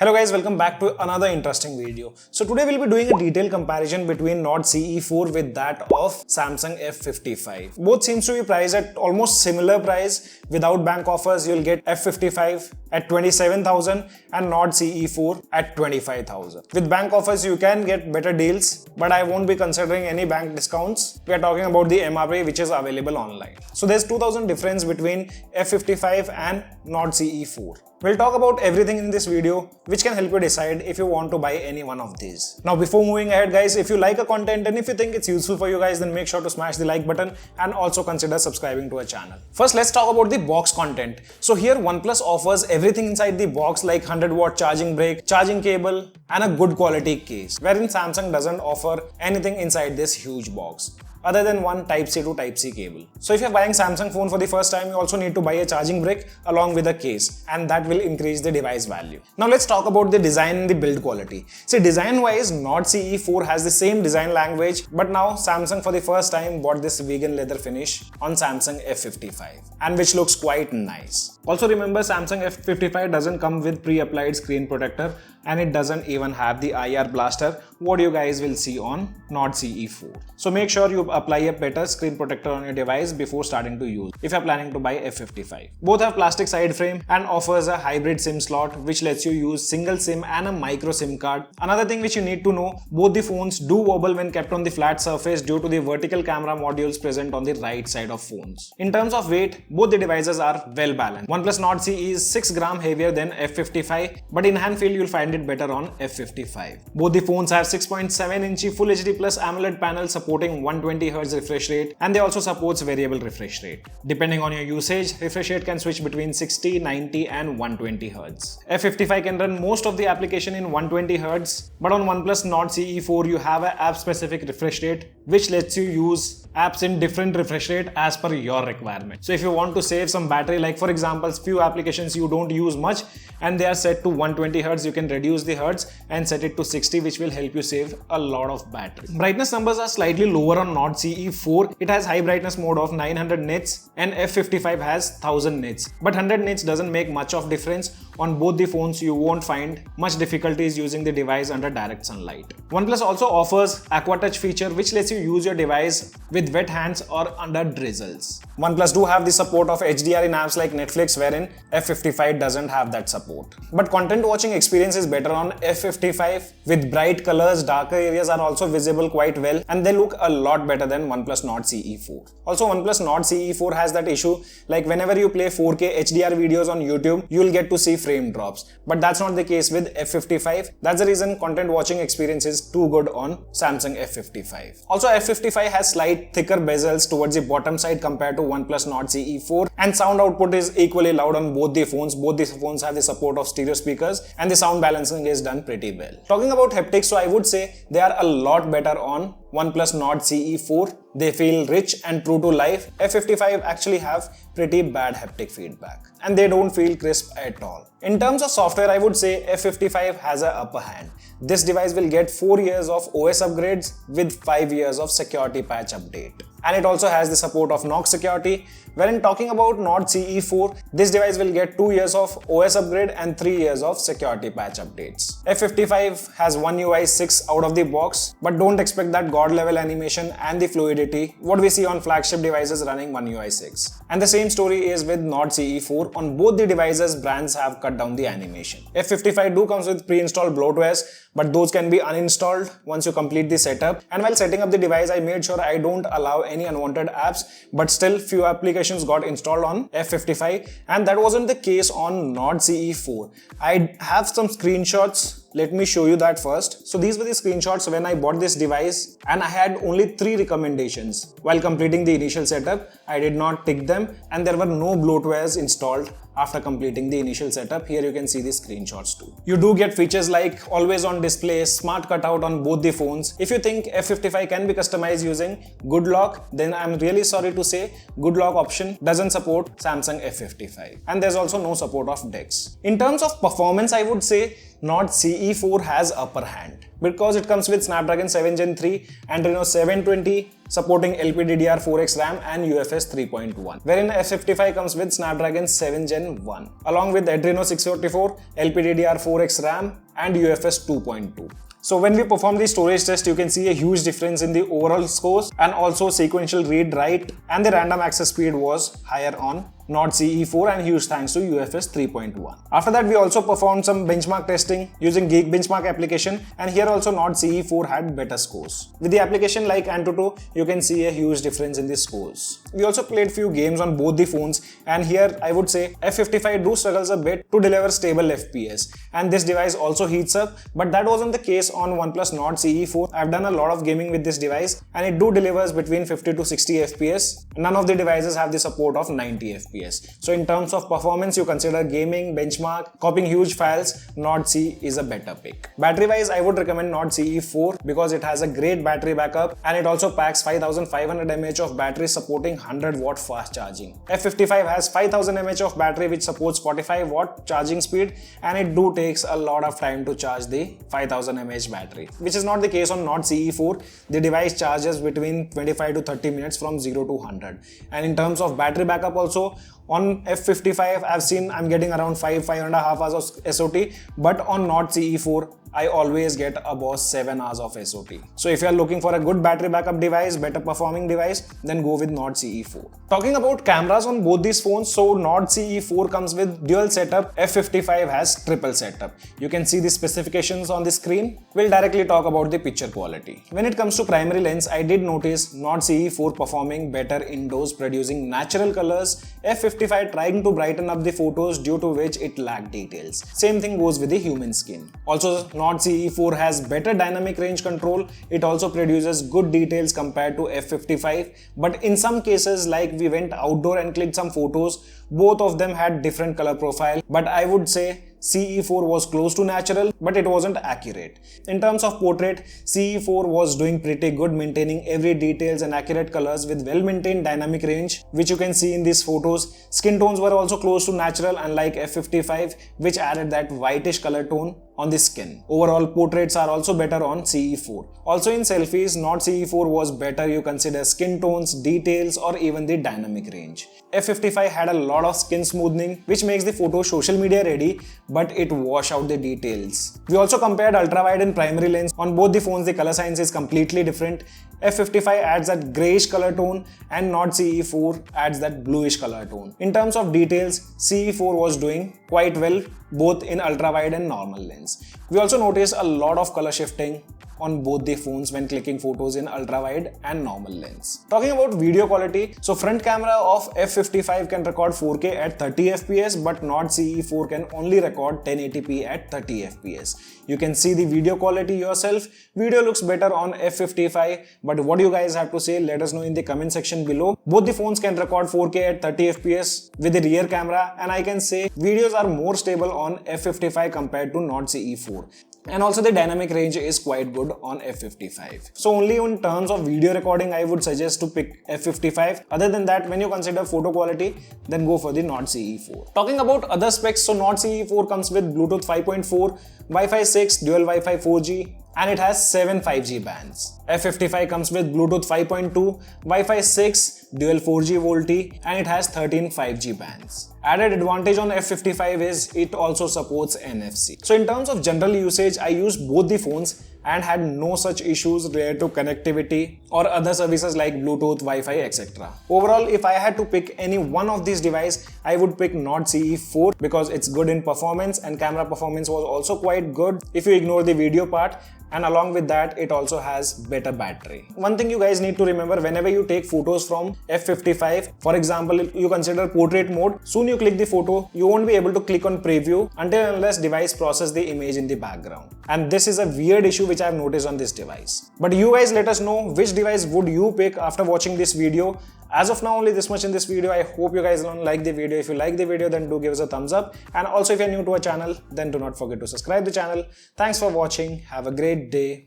Hello guys, welcome back to another interesting video. So today we'll be doing a detailed comparison between Nord CE4 with that of Samsung F55. Both seems to be priced at almost similar price. Without bank offers, you'll get F55 at 27,000 and Nord CE4 at 25,000. With bank offers, you can get better deals, but I won't be considering any bank discounts. We are talking about the MRP which is available online. So there's 2,000 difference between F55 and Nord CE4. We'll talk about everything in this video which can help you decide if you want to buy any one of these. Now before moving ahead guys, if you like a content and if you think it's useful for you guys, then make sure to smash the like button and also consider subscribing to our channel. First let's talk about the box content. So here OnePlus offers everything inside the box like 100-watt charging brick, charging cable and a good quality case, wherein Samsung doesn't offer anything inside this huge box other than one Type-C to Type-C cable. So if you're buying Samsung phone for the first time, you also need to buy a charging brick along with a case, and that will increase the device value. Now let's talk about the design and the build quality. See, design wise, Nord CE4 has the same design language, but now Samsung for the first time bought this vegan leather finish on Samsung F55, and which looks quite nice. Also remember, Samsung F55 doesn't come with pre-applied screen protector, and it doesn't even have the IR blaster, what you guys will see on Nord CE4. So make sure you apply a better screen protector on your device before starting to use if you're planning to buy F55. Both have plastic side frame and offers a hybrid SIM slot which lets you use single SIM and a micro SIM card. Another thing which you need to know, both the phones do wobble when kept on the flat surface due to the vertical camera modules present on the right side of phones. In terms of weight, both the devices are well balanced. OnePlus Nord CE is 6 grams heavier than F55, but in hand feel you'll find it better on F55. Both the phones have 6.7-inch Full HD Plus AMOLED panel supporting 120Hz refresh rate, and they also supports variable refresh rate. Depending on your usage, refresh rate can switch between 60, 90 and 120Hz. F55 can run most of the application in 120Hz, but on OnePlus Nord CE4 you have an app-specific refresh rate which lets you use apps in different refresh rate as per your requirement. So if you want to save some battery, like for example few applications you don't use much and they are set to 120Hz, you can reduce the Hertz and set it to 60, which will help you save a lot of battery. Brightness numbers are slightly lower on Nord CE4. It has high brightness mode of 900 nits and F55 has 1000 nits. But 100 nits doesn't make much of difference. On both the phones you won't find much difficulties using the device under direct sunlight. OnePlus also offers Aqua Touch feature which lets you use your device with wet hands or under drizzles. OnePlus do have the support of HDR in apps like Netflix, wherein F55 doesn't have that support. But content watching experience is better on F55 with bright colors. Darker areas are also visible quite well and they look a lot better than OnePlus Nord CE4. Also OnePlus Nord CE4 has that issue like whenever you play 4K HDR videos on YouTube, you'll get to see frame drops. But that's not the case with F55. That's the reason content watching experience is too good on Samsung F55. Also F55 has slight thicker bezels towards the bottom side compared to OnePlus Nord CE4, and sound output is equally loud on both the phones. Both the phones have the support of stereo speakers and the sound balancing is done pretty well. Talking about haptics, so I would say they are a lot better on OnePlus Nord CE4. They feel rich and true to life. F55 actually have pretty bad haptic feedback and they don't feel crisp at all. In terms of software, I would say F55 has an upper hand. This device will get 4 years of OS upgrades with 5 years of security patch update. And it also has the support of Knox security. Wherein talking about Nord CE4, this device will get 2 years of OS upgrade and 3 years of security patch updates. F55 has One UI 6 out of the box, but don't expect that god level animation and the fluidity what we see on flagship devices running One UI 6. And the same story is with Nord CE4. On both the devices, brands have cut down the animation. F55 do comes with pre-installed bloatwares, but those can be uninstalled once you complete the setup. And while setting up the device, I made sure I don't allow any unwanted apps, but still few applications got installed on F55, and that wasn't the case on Nord CE4. I have some screenshots. Let me show you that first. So these were the screenshots when I bought this device, and I had only 3 recommendations. While completing the initial setup, I did not tick them, and there were no bloatwares installed after completing the initial setup. Here you can see the screenshots too. You do get features like always on display, smart cutout on both the phones. If you think F55 can be customized using Good Lock, then I'm really sorry to say Good Lock option doesn't support Samsung F55. And there's also no support of DeX. In terms of performance, I would say Nord CE4 has upper hand because it comes with Snapdragon 7 Gen 3, Adreno 720, supporting LPDDR4X RAM and UFS 3.1, wherein F55 comes with Snapdragon 7 Gen 1, along with Adreno 644, LPDDR4X RAM and UFS 2.2. So when we perform the storage test, you can see a huge difference in the overall scores, and also sequential read-write and the random access speed was higher on Nord CE4, and huge thanks to UFS 3.1. After that, we also performed some benchmark testing using Geek Benchmark application, and here also Nord CE4 had better scores. With the application like Antutu, you can see a huge difference in the scores. We also played few games on both the phones, and here I would say F55 do struggles a bit to deliver stable FPS, and this device also heats up, but that wasn't the case on OnePlus Nord CE4. I've done a lot of gaming with this device, and it do delivers between 50 to 60 FPS. None of the devices have the support of 90 FPS. So in terms of performance, you consider gaming, benchmark, copying huge files, Nord CE is a better pick. Battery wise, I would recommend Nord CE4 because it has a great battery backup, and it also packs 5500 mAh of battery supporting 100 watt fast charging. F55 has 5000 mAh of battery which supports 45 watt charging speed, and it do takes a lot of time to charge the 5000 mAh battery, which is not the case on Nord CE4. The device charges between 25 to 30 minutes from 0 to 100. And in terms of battery backup also, on F55 I've seen I'm getting around 5.5 hours of SOT, but on Nord CE4 I always get above 7 hours of SOT. So if you are looking for a good battery backup device, better performing device, then go with Nord CE4. Talking about cameras on both these phones, so Nord CE4 comes with dual setup, F55 has triple setup. You can see the specifications on the screen. We'll directly talk about the picture quality. When it comes to primary lens, I did notice Nord CE4 performing better indoors, producing natural colors, F55 trying to brighten up the photos, due to which it lacked details. Same thing goes with the human skin. Also, Nord CE4 has better dynamic range control. It also produces good details compared to F55, but in some cases, like we went outdoor and clicked some photos, both of them had different color profile, but I would say CE4 was close to natural, but it wasn't accurate. In terms of portrait, CE4 was doing pretty good, maintaining every details and accurate colors with well-maintained dynamic range, which you can see in these photos. Skin tones were also close to natural, unlike F55, which added that whitish color tone on the skin. Overall, portraits are also better on CE4. Also in selfies, Nord CE4 was better. You consider skin tones, details, or even the dynamic range. F55 had a lot of skin smoothing, which makes the photo social media ready, but it wash out the details. We also compared ultrawide and primary lens. On both the phones, the color science is completely different. F55 adds that greyish color tone, and Nord CE4 adds that bluish color tone. In terms of details, CE4 was doing quite well both in ultrawide and normal lens. We also noticed a lot of color shifting on both the phones when clicking photos in ultrawide and normal lens. Talking about video quality, so front camera of F55 can record 4K at 30 FPS, but Nord CE4 can only record 1080p at 30 FPS. You can see the video quality yourself. Video looks better on F55, but what do you guys have to say? Let us know in the comment section below. Both the phones can record 4K at 30 FPS with the rear camera, and I can say videos are more stable on F55 compared to Nord CE4. And also the dynamic range is quite good on F55. So only in terms of video recording, I would suggest to pick F55. Other than that, when you consider photo quality, then go for the Nord CE4. Talking about other specs, so Nord CE4 comes with Bluetooth 5.4, Wi-Fi 6, dual Wi-Fi 4G, and it has 7 5G bands. F55 comes with Bluetooth 5.2, Wi-Fi 6, dual 4G VoLTE, and it has 13 5G bands. Added advantage on F55 is it also supports NFC. So in terms of general usage, I used both the phones and had no such issues related to connectivity or other services like Bluetooth, Wi-Fi, etc. Overall, if I had to pick any one of these devices, I would pick Nord CE4 because it's good in performance, and camera performance was also quite good if you ignore the video part, and along with that, it also has better battery. One thing you guys need to remember, whenever you take photos from F55, for example, if you consider portrait mode, soon you click the photo, you won't be able to click on preview until unless device process the image in the background. And this is a weird issue which I have noticed on this device. But you guys let us know which device would you pick after watching this video. As of now, only this much in this video. I hope you guys like the video. If you like the video, then do give us a thumbs up. And also, if you're new to our channel, then do not forget to subscribe the channel. Thanks for watching. Have a great day.